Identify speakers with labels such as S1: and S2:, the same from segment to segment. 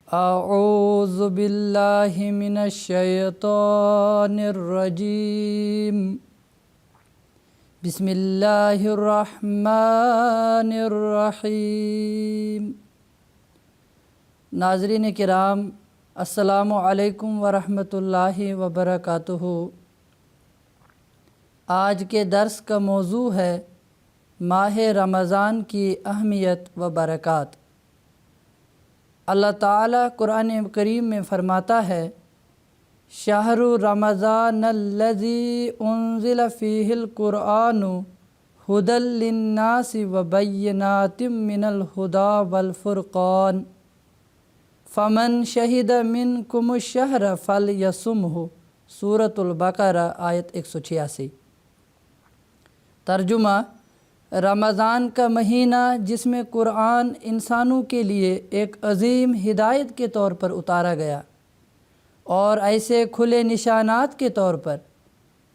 S1: اعوذ باللہ من الشیطان الرجیم بسم اللہ الرحمن الرحیم۔ ناظرین کرام، السلام علیکم ورحمۃ اللہ وبرکاتہ۔ آج کے درس کا موضوع ہے ماہ رمضان کی اہمیت و برکات۔ اللہ تعالیٰ قرآن کریم میں فرماتا ہے، شہر رمضان الذی انزل فیہ القرآن ھدی للناس وبینات من الھدی والفرقان فمن شہد منکم الشہر فلیصمہ۔ سورۃ البقرہ آیت 186۔ ترجمہ: رمضان کا مہینہ جس میں قرآن انسانوں کے لیے ایک عظیم ہدایت کے طور پر اتارا گیا، اور ایسے کھلے نشانات کے طور پر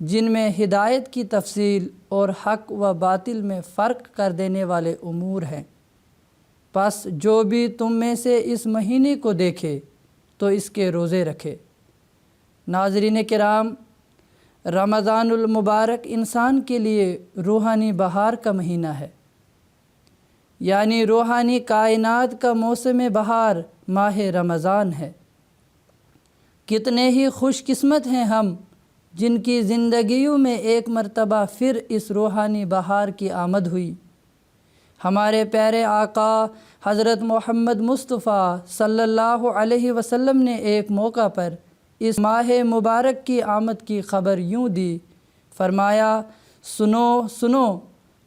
S1: جن میں ہدایت کی تفصیل اور حق و باطل میں فرق کر دینے والے امور ہیں۔ پس جو بھی تم میں سے اس مہینے کو دیکھے تو اس کے روزے رکھے۔ ناظرین کرام، رمضان المبارک انسان کے لیے روحانی بہار کا مہینہ ہے، یعنی روحانی کائنات کا موسم بہار ماہ رمضان ہے۔ کتنے ہی خوش قسمت ہیں ہم جن کی زندگیوں میں ایک مرتبہ پھر اس روحانی بہار کی آمد ہوئی۔ ہمارے پیارے آقا حضرت محمد مصطفیٰ صلی اللہ علیہ وسلم نے ایک موقع پر اس ماہ مبارک کی آمد کی خبر یوں دی، فرمایا، سنو سنو،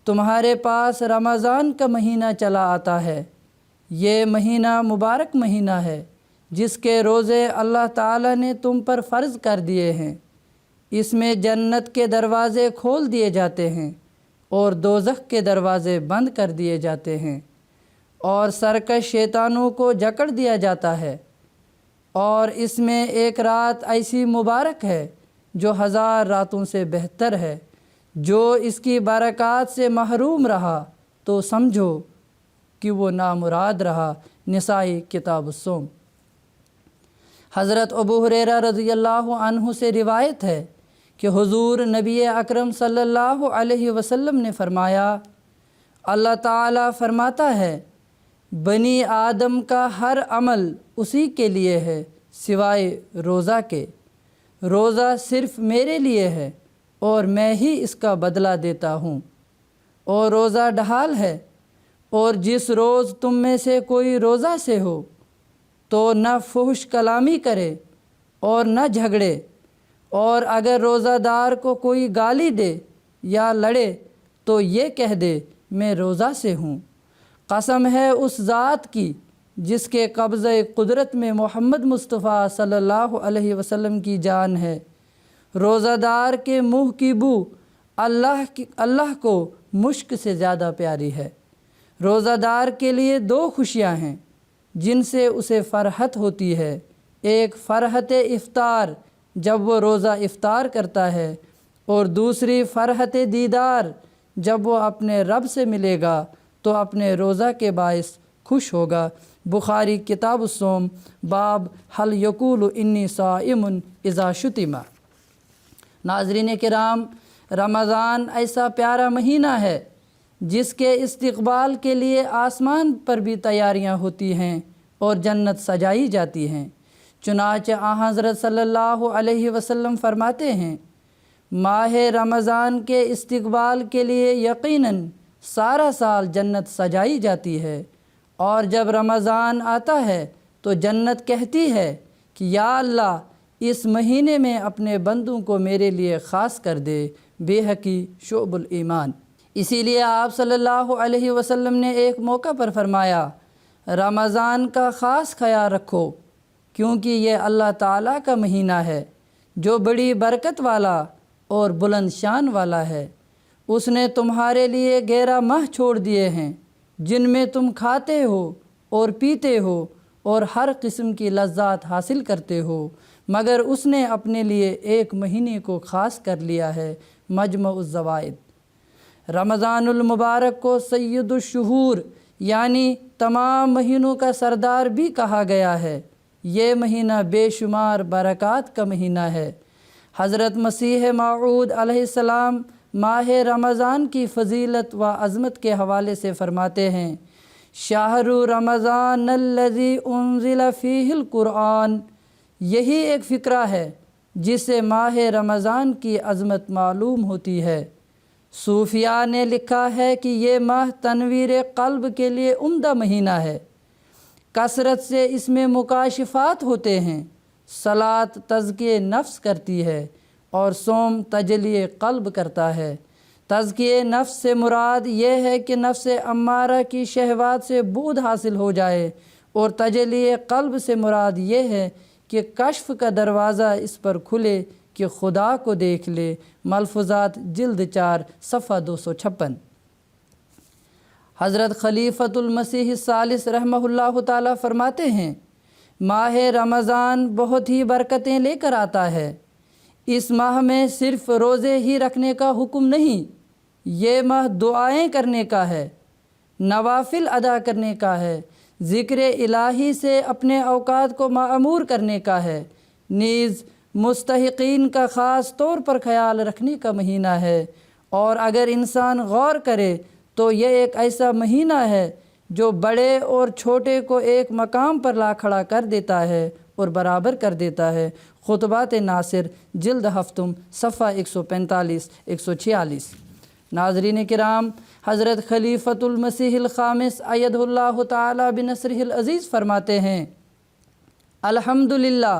S1: تمہارے پاس رمضان کا مہینہ چلا آتا ہے۔ یہ مہینہ مبارک مہینہ ہے جس کے روزے اللہ تعالیٰ نے تم پر فرض کر دیے ہیں۔ اس میں جنت کے دروازے کھول دیے جاتے ہیں اور دوزخ کے دروازے بند کر دیے جاتے ہیں، اور سرکش شیطانوں کو جکڑ دیا جاتا ہے۔ اور اس میں ایک رات ایسی مبارک ہے جو 1000 راتوں سے بہتر ہے۔ جو اس کی برکات سے محروم رہا تو سمجھو کہ وہ نامراد رہا۔ نسائی کتاب الصوم۔ حضرت ابو ہریرہ رضی اللہ عنہ سے روایت ہے کہ حضور نبی اکرم صلی اللہ علیہ وسلم نے فرمایا، اللہ تعالیٰ فرماتا ہے، بنی آدم کا ہر عمل اسی کے لیے ہے سوائے روزہ کے۔ روزہ صرف میرے لیے ہے اور میں ہی اس کا بدلہ دیتا ہوں۔ اور روزہ ڈھال ہے، اور جس روز تم میں سے کوئی روزہ سے ہو تو نہ فحش کلامی کرے اور نہ جھگڑے، اور اگر روزہ دار کو کوئی گالی دے یا لڑے تو یہ کہہ دے، میں روزہ سے ہوں۔ قسم ہے اس ذات کی جس کے قبضہ قدرت میں محمد مصطفیٰ صلی اللہ علیہ وسلم کی جان ہے، روزہ دار کے منہ کی بو اللہ کو مشک سے زیادہ پیاری ہے۔ روزہ دار کے لیے 2 خوشیاں ہیں جن سے اسے فرحت ہوتی ہے۔ ایک فرحت افطار جب وہ روزہ افطار کرتا ہے، اور دوسری فرحت دیدار جب وہ اپنے رب سے ملے گا تو اپنے روزہ کے باعث خوش ہوگا۔ بخاری کتاب الصوم، باب حل یقول انی صائم اذا شتم۔ ناظرین کرام، رمضان ایسا پیارا مہینہ ہے جس کے استقبال کے لیے آسمان پر بھی تیاریاں ہوتی ہیں اور جنت سجائی جاتی ہیں۔ چنانچہ حضرت صلی اللہ علیہ وسلم فرماتے ہیں، ماہ رمضان کے استقبال کے لیے یقیناً سارا سال جنت سجائی جاتی ہے، اور جب رمضان آتا ہے تو جنت کہتی ہے کہ یا اللہ، اس مہینے میں اپنے بندوں کو میرے لیے خاص کر دے۔ بیہقی شعب الایمان۔ اسی لیے آپ صلی اللہ علیہ وسلم نے ایک موقع پر فرمایا، رمضان کا خاص خیال رکھو کیونکہ یہ اللہ تعالیٰ کا مہینہ ہے جو بڑی برکت والا اور بلند شان والا ہے۔ اس نے تمہارے لیے 11 ماہ چھوڑ دیے ہیں جن میں تم کھاتے ہو اور پیتے ہو اور ہر قسم کی لذات حاصل کرتے ہو، مگر اس نے اپنے لیے ایک مہینے کو خاص کر لیا ہے۔ مجمع الزوائد۔ رمضان المبارک کو سید الشہور یعنی تمام مہینوں کا سردار بھی کہا گیا ہے۔ یہ مہینہ بے شمار برکات کا مہینہ ہے۔ حضرت مسیح موعود علیہ السلام ماہ رمضان کی فضیلت و عظمت کے حوالے سے فرماتے ہیں، شہر رمضان الذی انزل فیہ القرآن۔ یہی ایک فقرہ ہے جس سے ماہ رمضان کی عظمت معلوم ہوتی ہے۔ صوفیاء نے لکھا ہے کہ یہ ماہ تنویر قلب کے لیے عمدہ مہینہ ہے، کثرت سے اس میں مکاشفات ہوتے ہیں۔ صلاۃ تزکیہ نفس کرتی ہے اور صوم تجلی قلب کرتا ہے۔ تزکیہ نفس سے مراد یہ ہے کہ نفس امارہ کی شہوات سے بعد حاصل ہو جائے، اور تجلی قلب سے مراد یہ ہے کہ کشف کا دروازہ اس پر کھلے کہ خدا کو دیکھ لے۔ ملفوظات جلد 4 صفحہ 256۔ حضرت خلیفۃ المسیح الثالث رحمہ اللہ تعالیٰ فرماتے ہیں، ماہ رمضان بہت ہی برکتیں لے کر آتا ہے۔ اس ماہ میں صرف روزے ہی رکھنے کا حکم نہیں، یہ ماہ دعائیں کرنے کا ہے، نوافل ادا کرنے کا ہے، ذکر الہی سے اپنے اوقات کو معمور کرنے کا ہے، نیز مستحقین کا خاص طور پر خیال رکھنے کا مہینہ ہے۔ اور اگر انسان غور کرے تو یہ ایک ایسا مہینہ ہے جو بڑے اور چھوٹے کو ایک مقام پر لا کھڑا کر دیتا ہے اور برابر کر دیتا ہے۔ خطبات ناصر جلد ہفتم صفحہ 145 146۔ ناظرین کرام، حضرت خلیفۃ المسیح الخامس ایدہ اللہ تعالی بنصرہ العزیز فرماتے ہیں، الحمدللہ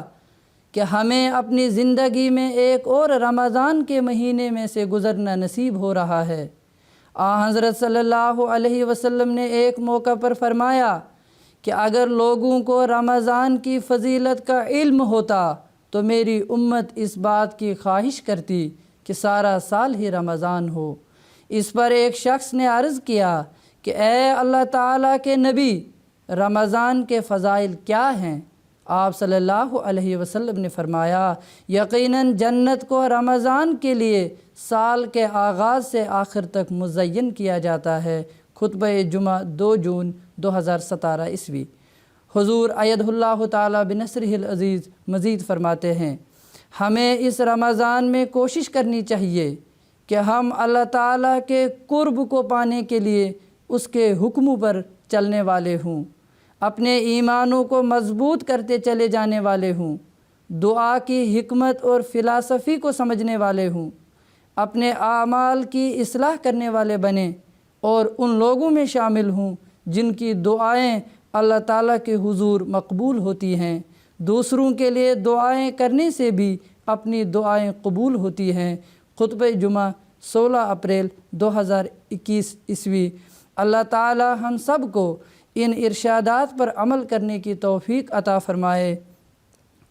S1: کہ ہمیں اپنی زندگی میں ایک اور رمضان کے مہینے میں سے گزرنا نصیب ہو رہا ہے۔ حضرت صلی اللہ علیہ وسلم نے ایک موقع پر فرمایا کہ اگر لوگوں کو رمضان کی فضیلت کا علم ہوتا تو میری امت اس بات کی خواہش کرتی کہ سارا سال ہی رمضان ہو۔ اس پر ایک شخص نے عرض کیا کہ اے اللہ تعالیٰ کے نبی، رمضان کے فضائل کیا ہیں؟ آپ صلی اللہ علیہ وسلم نے فرمایا، یقیناً جنت کو رمضان کے لیے سال کے آغاز سے آخر تک مزین کیا جاتا ہے۔ خطبہ جمعہ 2 جون 2017 عیسوی۔ حضور ایدہ اللہ تعالیٰ بنصرہ العزیز مزید فرماتے ہیں، ہمیں اس رمضان میں کوشش کرنی چاہیے کہ ہم اللہ تعالیٰ کے قرب کو پانے کے لیے اس کے حکموں پر چلنے والے ہوں، اپنے ایمانوں کو مضبوط کرتے چلے جانے والے ہوں، دعا کی حکمت اور فلسفی کو سمجھنے والے ہوں، اپنے اعمال کی اصلاح کرنے والے بنیں اور ان لوگوں میں شامل ہوں جن کی دعائیں اللہ تعالیٰ کے حضور مقبول ہوتی ہیں۔ دوسروں کے لیے دعائیں کرنے سے بھی اپنی دعائیں قبول ہوتی ہیں۔ خطبہ جمعہ 16 اپریل 2021 عیسوی۔ اللہ تعالیٰ ہم سب کو ان ارشادات پر عمل کرنے کی توفیق عطا فرمائے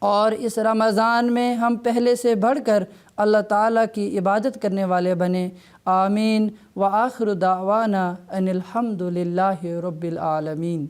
S1: اور اس رمضان میں ہم پہلے سے بڑھ کر اللہ تعالیٰ کی عبادت کرنے والے بنیں۔ آمین۔ وآخر دعوانا ان الحمد للہ رب العالمین۔